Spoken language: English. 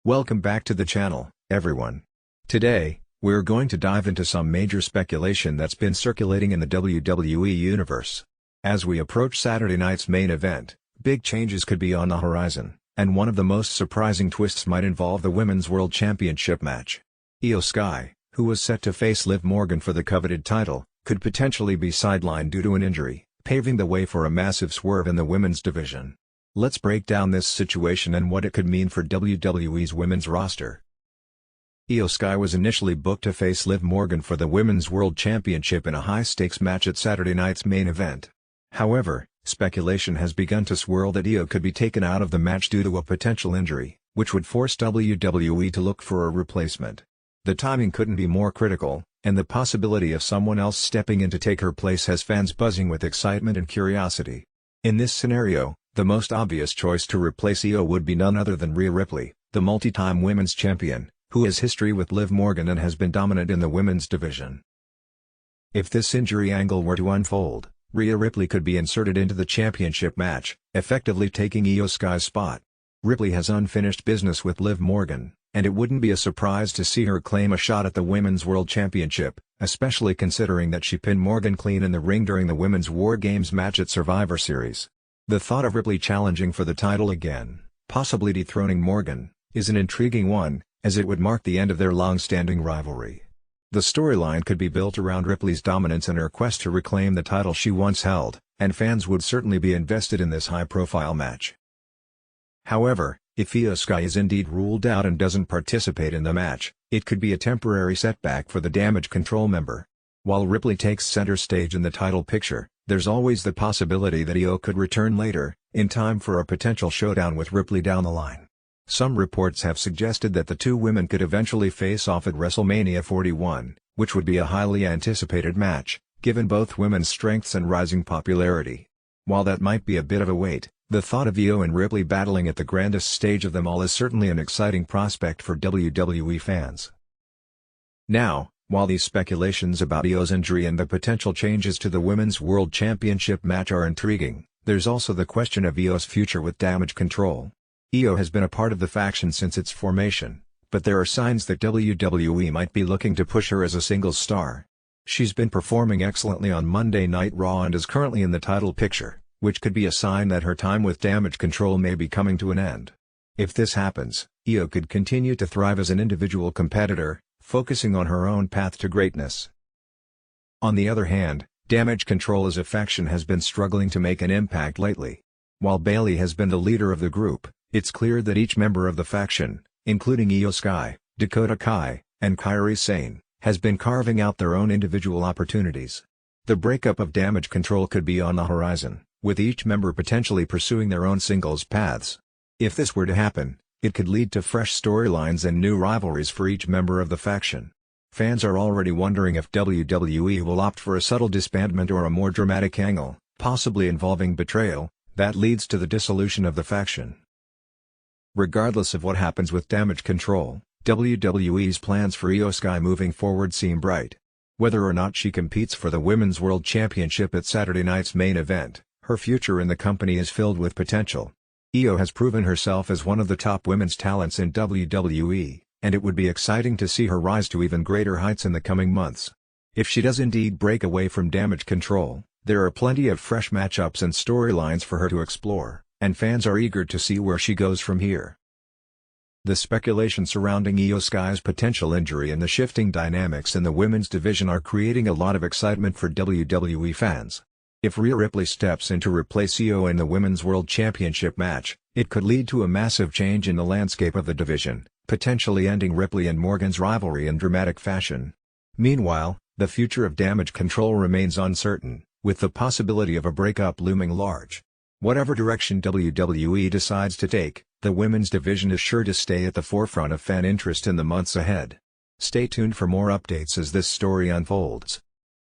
Welcome back to the channel, everyone. Today, we're going to dive into some major speculation that's been circulating in the WWE universe. As we approach Saturday night's main event, big changes could be on the horizon, and one of the most surprising twists might involve the Women's World Championship match. IYO SKY, who was set to face Liv Morgan for the coveted title, could potentially be sidelined due to an injury, paving the way for a massive swerve in the women's division. Let's break down this situation and what it could mean for WWE's women's roster. IYO SKY was initially booked to face Liv Morgan for the Women's World Championship in a high-stakes match at Saturday night's main event. However, speculation has begun to swirl that IYO could be taken out of the match due to a potential injury, which would force WWE to look for a replacement. The timing couldn't be more critical, and the possibility of someone else stepping in to take her place has fans buzzing with excitement and curiosity. In this scenario, the most obvious choice to replace IYO would be none other than Rhea Ripley, the multi-time women's champion, who has history with Liv Morgan and has been dominant in the women's division. If this injury angle were to unfold, Rhea Ripley could be inserted into the championship match, effectively taking IYO SKY's spot. Ripley has unfinished business with Liv Morgan, and it wouldn't be a surprise to see her claim a shot at the Women's World Championship, especially considering that she pinned Morgan clean in the ring during the Women's War Games match at Survivor Series. The thought of Ripley challenging for the title again, possibly dethroning Morgan, is an intriguing one, as it would mark the end of their long-standing rivalry. The storyline could be built around Ripley's dominance and her quest to reclaim the title she once held, and fans would certainly be invested in this high-profile match. However, if IYO SKY is indeed ruled out and doesn't participate in the match, it could be a temporary setback for the Damage Control member. While Ripley takes center stage in the title picture, there's always the possibility that IYO could return later, in time for a potential showdown with Ripley down the line. Some reports have suggested that the two women could eventually face off at WrestleMania 41, which would be a highly anticipated match, given both women's strengths and rising popularity. While that might be a bit of a wait, the thought of IYO and Ripley battling at the grandest stage of them all is certainly an exciting prospect for WWE fans. Now, while these speculations about IYO's injury and the potential changes to the Women's World Championship match are intriguing, there's also the question of IYO's future with Damage Control. IYO has been a part of the faction since its formation, but there are signs that WWE might be looking to push her as a singles star. She's been performing excellently on Monday Night Raw and is currently in the title picture, which could be a sign that her time with Damage Control may be coming to an end. If this happens, IYO could continue to thrive as an individual competitor, focusing on her own path to greatness. On the other hand, Damage Control as a faction has been struggling to make an impact lately. While Bayley has been the leader of the group, it's clear that each member of the faction, including IYO SKY, Dakota Kai, and Kairi Sane, has been carving out their own individual opportunities. The breakup of Damage Control could be on the horizon, with each member potentially pursuing their own singles paths. If this were to happen, it could lead to fresh storylines and new rivalries for each member of the faction. Fans are already wondering if WWE will opt for a subtle disbandment or a more dramatic angle, possibly involving betrayal, that leads to the dissolution of the faction. Regardless of what happens with Damage Control, WWE's plans for IYO SKY moving forward seem bright. Whether or not she competes for the Women's World Championship at Saturday night's main event, her future in the company is filled with potential. IYO has proven herself as one of the top women's talents in WWE, and it would be exciting to see her rise to even greater heights in the coming months. If she does indeed break away from Damage Control, there are plenty of fresh matchups and storylines for her to explore, and fans are eager to see where she goes from here. The speculation surrounding IYO SKY's potential injury and the shifting dynamics in the women's division are creating a lot of excitement for WWE fans. If Rhea Ripley steps in to replace IYO in the Women's World Championship match, it could lead to a massive change in the landscape of the division, potentially ending Ripley and Morgan's rivalry in dramatic fashion. Meanwhile, the future of Damage Control remains uncertain, with the possibility of a breakup looming large. Whatever direction WWE decides to take, the women's division is sure to stay at the forefront of fan interest in the months ahead. Stay tuned for more updates as this story unfolds.